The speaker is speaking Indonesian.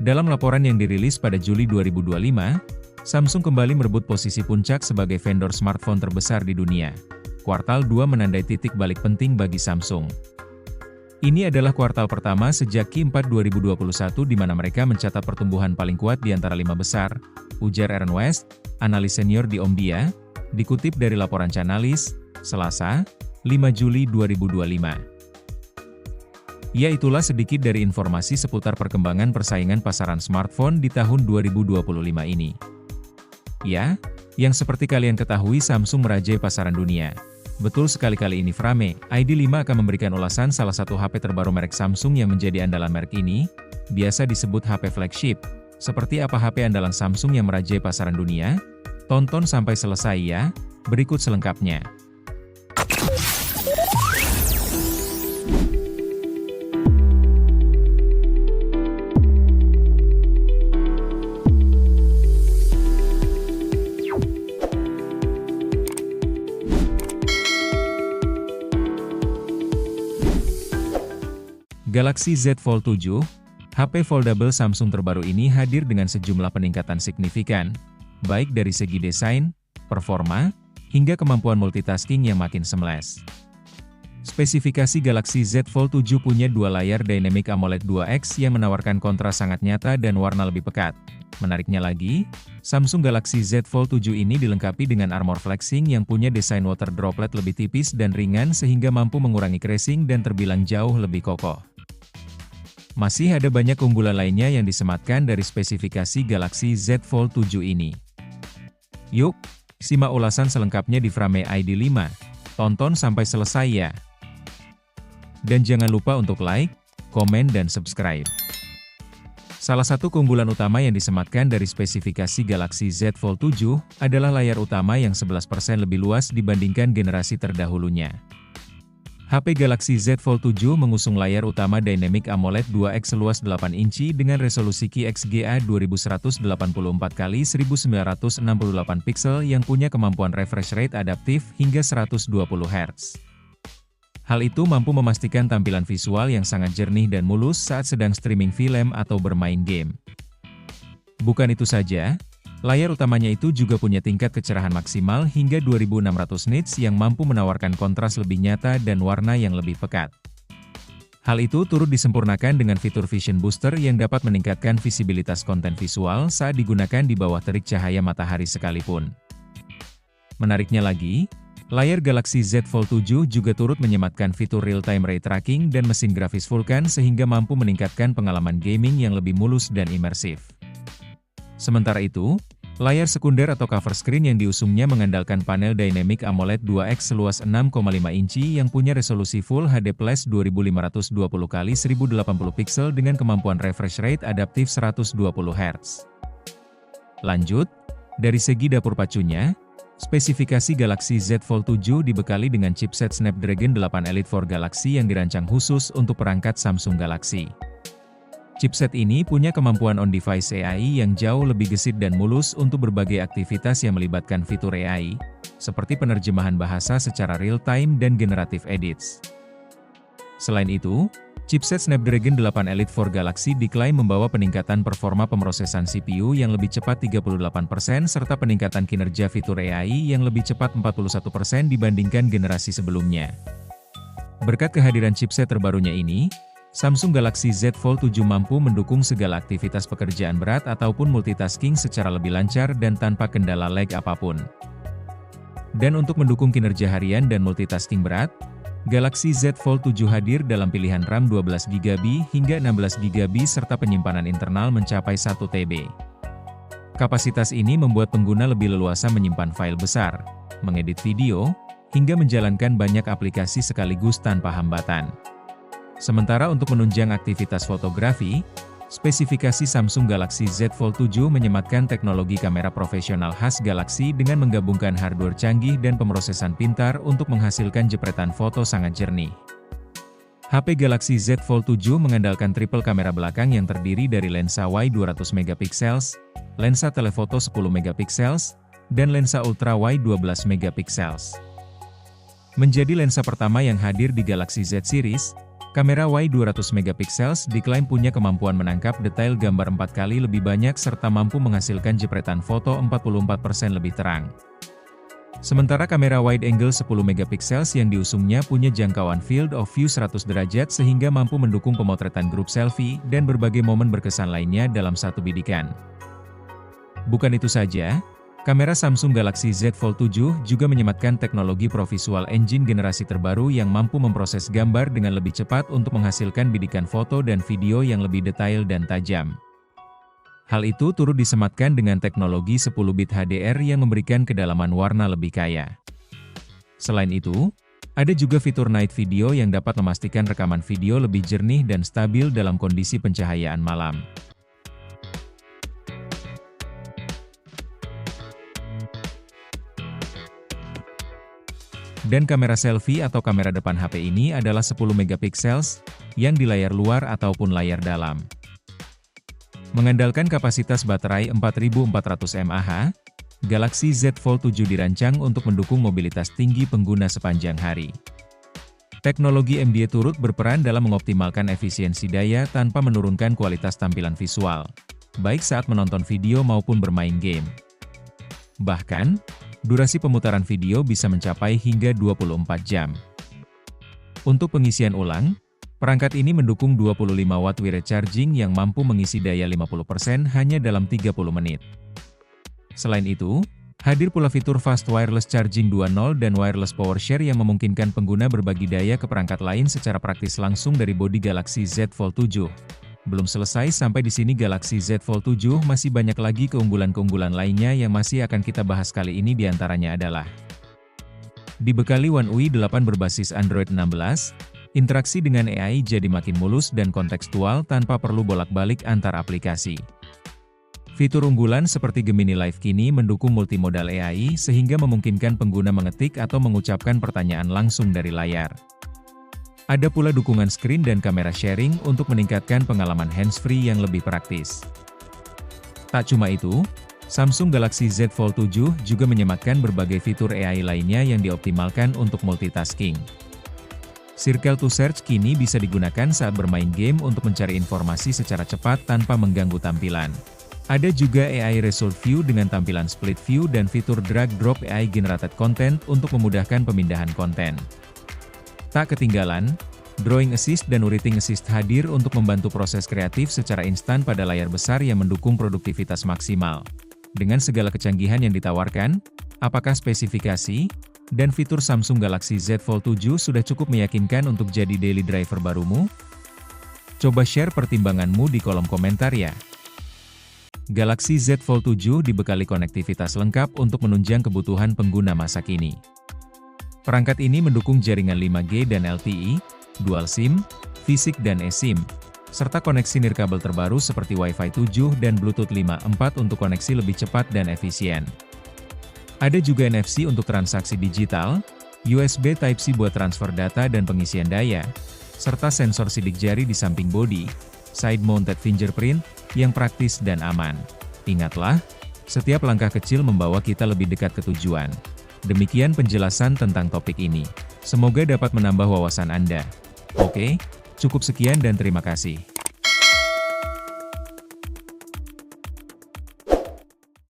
Dalam laporan yang dirilis pada Juli 2025, Samsung kembali merebut posisi puncak sebagai vendor smartphone terbesar di dunia. Kuartal 2 menandai titik balik penting bagi Samsung. Ini adalah kuartal pertama sejak Q4 2021 di mana mereka mencatat pertumbuhan paling kuat di antara 5 besar, ujar Aaron West, analis senior di Omdia, dikutip dari laporan Chainalysis, Selasa, 5 Juli 2025. Ya, itulah sedikit dari informasi seputar perkembangan persaingan pasaran smartphone di tahun 2025 ini. Ya, yang seperti kalian ketahui Samsung merajai pasaran dunia. Betul sekali, kali ini Frame ID5 akan memberikan ulasan salah satu HP terbaru merek Samsung yang menjadi andalan merek ini, biasa disebut HP flagship. Seperti apa HP andalan Samsung yang merajai pasaran dunia? Tonton sampai selesai ya, berikut selengkapnya. Galaxy Z Fold 7, HP foldable Samsung terbaru ini hadir dengan sejumlah peningkatan signifikan, baik dari segi desain, performa, hingga kemampuan multitasking yang makin seamless. Spesifikasi Galaxy Z Fold 7 punya dua layar Dynamic AMOLED 2X yang menawarkan kontras sangat nyata dan warna lebih pekat. Menariknya lagi, Samsung Galaxy Z Fold 7 ini dilengkapi dengan armor flexing yang punya desain water droplet lebih tipis dan ringan sehingga mampu mengurangi crashing dan terbilang jauh lebih kokoh. Masih ada banyak keunggulan lainnya yang disematkan dari spesifikasi Galaxy Z Fold 7 ini. Yuk, simak ulasan selengkapnya di Frame ID5. Tonton sampai selesai ya. Dan jangan lupa untuk like, komen dan subscribe. Salah satu keunggulan utama yang disematkan dari spesifikasi Galaxy Z Fold 7 adalah layar utama yang 11% lebih luas dibandingkan generasi terdahulunya. HP Galaxy Z Fold 7 mengusung layar utama Dynamic AMOLED 2X seluas 8 inci dengan resolusi QXGA 2184x1968 pixel yang punya kemampuan refresh rate adaptif hingga 120 Hz. Hal itu mampu memastikan tampilan visual yang sangat jernih dan mulus saat sedang streaming film atau bermain game. Bukan itu saja, layar utamanya itu juga punya tingkat kecerahan maksimal hingga 2600 nits yang mampu menawarkan kontras lebih nyata dan warna yang lebih pekat. Hal itu turut disempurnakan dengan fitur Vision Booster yang dapat meningkatkan visibilitas konten visual saat digunakan di bawah terik cahaya matahari sekalipun. Menariknya lagi, layar Galaxy Z Fold 7 juga turut menyematkan fitur real-time ray tracking dan mesin grafis Vulkan sehingga mampu meningkatkan pengalaman gaming yang lebih mulus dan imersif. Sementara itu, layar sekunder atau cover screen yang diusungnya mengandalkan panel Dynamic AMOLED 2X seluas 6,5 inci yang punya resolusi Full HD Plus 2520x1080 pixel dengan kemampuan refresh rate adaptif 120 Hz. Lanjut, dari segi dapur pacunya, spesifikasi Galaxy Z Fold 7 dibekali dengan chipset Snapdragon 8 Elite for Galaxy yang dirancang khusus untuk perangkat Samsung Galaxy. Chipset ini punya kemampuan on-device AI yang jauh lebih gesit dan mulus untuk berbagai aktivitas yang melibatkan fitur AI, seperti penerjemahan bahasa secara real-time dan generative edits. Selain itu, chipset Snapdragon 8 Elite for Galaxy diklaim membawa peningkatan performa pemrosesan CPU yang lebih cepat 38% serta peningkatan kinerja fitur AI yang lebih cepat 41% dibandingkan generasi sebelumnya. Berkat kehadiran chipset terbarunya ini, Samsung Galaxy Z Fold 7 mampu mendukung segala aktivitas pekerjaan berat ataupun multitasking secara lebih lancar dan tanpa kendala lag apapun. Dan untuk mendukung kinerja harian dan multitasking berat, Galaxy Z Fold 7 hadir dalam pilihan RAM 12GB hingga 16GB serta penyimpanan internal mencapai 1 TB. Kapasitas ini membuat pengguna lebih leluasa menyimpan file besar, mengedit video, hingga menjalankan banyak aplikasi sekaligus tanpa hambatan. Sementara untuk menunjang aktivitas fotografi, spesifikasi Samsung Galaxy Z Fold 7 menyematkan teknologi kamera profesional khas Galaxy dengan menggabungkan hardware canggih dan pemrosesan pintar untuk menghasilkan jepretan foto sangat jernih. HP Galaxy Z Fold 7 mengandalkan triple kamera belakang yang terdiri dari lensa wide 200MP, lensa telefoto 10MP, dan lensa ultra wide 12MP. Menjadi lensa pertama yang hadir di Galaxy Z Series, Kamera wide 200 megapiksel diklaim punya kemampuan menangkap detail gambar 4 kali lebih banyak serta mampu menghasilkan jepretan foto 44% lebih terang. Sementara kamera wide angle 10 megapiksel yang diusungnya punya jangkauan field of view 100 derajat sehingga mampu mendukung pemotretan grup selfie dan berbagai momen berkesan lainnya dalam satu bidikan. Bukan itu saja, kamera Samsung Galaxy Z Fold 7 juga menyematkan teknologi Pro Visual Engine generasi terbaru yang mampu memproses gambar dengan lebih cepat untuk menghasilkan bidikan foto dan video yang lebih detail dan tajam. Hal itu turut disematkan dengan teknologi 10-bit HDR yang memberikan kedalaman warna lebih kaya. Selain itu, ada juga fitur Night Video yang dapat memastikan rekaman video lebih jernih dan stabil dalam kondisi pencahayaan malam. Dan kamera selfie atau kamera depan HP ini adalah 10 megapiksel yang di layar luar ataupun layar dalam. Mengandalkan kapasitas baterai 4400 mAh, Galaxy Z Fold 7 dirancang untuk mendukung mobilitas tinggi pengguna sepanjang hari. Teknologi MDA turut berperan dalam mengoptimalkan efisiensi daya tanpa menurunkan kualitas tampilan visual, baik saat menonton video maupun bermain game. Bahkan, durasi pemutaran video bisa mencapai hingga 24 jam. Untuk pengisian ulang, perangkat ini mendukung 25 watt wireless charging yang mampu mengisi daya 50% hanya dalam 30 menit. Selain itu, hadir pula fitur Fast Wireless Charging 2.0 dan Wireless Power Share yang memungkinkan pengguna berbagi daya ke perangkat lain secara praktis langsung dari bodi Galaxy Z Fold 7. Belum selesai sampai di sini Galaxy Z Fold 7 masih banyak lagi keunggulan-keunggulan lainnya yang masih akan kita bahas kali ini diantaranya adalah dibekali One UI 8 berbasis Android 16, interaksi dengan AI jadi makin mulus dan kontekstual tanpa perlu bolak-balik antar aplikasi. Fitur unggulan seperti Gemini Live kini mendukung multimodal AI sehingga memungkinkan pengguna mengetik atau mengucapkan pertanyaan langsung dari layar. Ada pula dukungan screen dan kamera sharing untuk meningkatkan pengalaman hands-free yang lebih praktis. Tak cuma itu, Samsung Galaxy Z Fold 7 juga menyematkan berbagai fitur AI lainnya yang dioptimalkan untuk multitasking. Circle to Search kini bisa digunakan saat bermain game untuk mencari informasi secara cepat tanpa mengganggu tampilan. Ada juga AI Resolve View dengan tampilan split view dan fitur Drag Drop AI Generated Content untuk memudahkan pemindahan konten. Tak ketinggalan, Drawing Assist dan Writing Assist hadir untuk membantu proses kreatif secara instan pada layar besar yang mendukung produktivitas maksimal. Dengan segala kecanggihan yang ditawarkan, apakah spesifikasi dan fitur Samsung Galaxy Z Fold 7 sudah cukup meyakinkan untuk jadi daily driver barumu? Coba share pertimbanganmu di kolom komentar ya. Galaxy Z Fold 7 dibekali konektivitas lengkap untuk menunjang kebutuhan pengguna masa kini. Perangkat ini mendukung jaringan 5G dan LTE, Dual SIM, Fisik dan eSIM, serta koneksi nirkabel terbaru seperti Wi-Fi 7 dan Bluetooth 5.4 untuk koneksi lebih cepat dan efisien. Ada juga NFC untuk transaksi digital, USB Type-C buat transfer data dan pengisian daya, serta sensor sidik jari di samping bodi, side-mounted fingerprint, yang praktis dan aman. Ingatlah, setiap langkah kecil membawa kita lebih dekat ke tujuan. Demikian penjelasan tentang topik ini. Semoga dapat menambah wawasan Anda. Oke, cukup sekian dan terima kasih.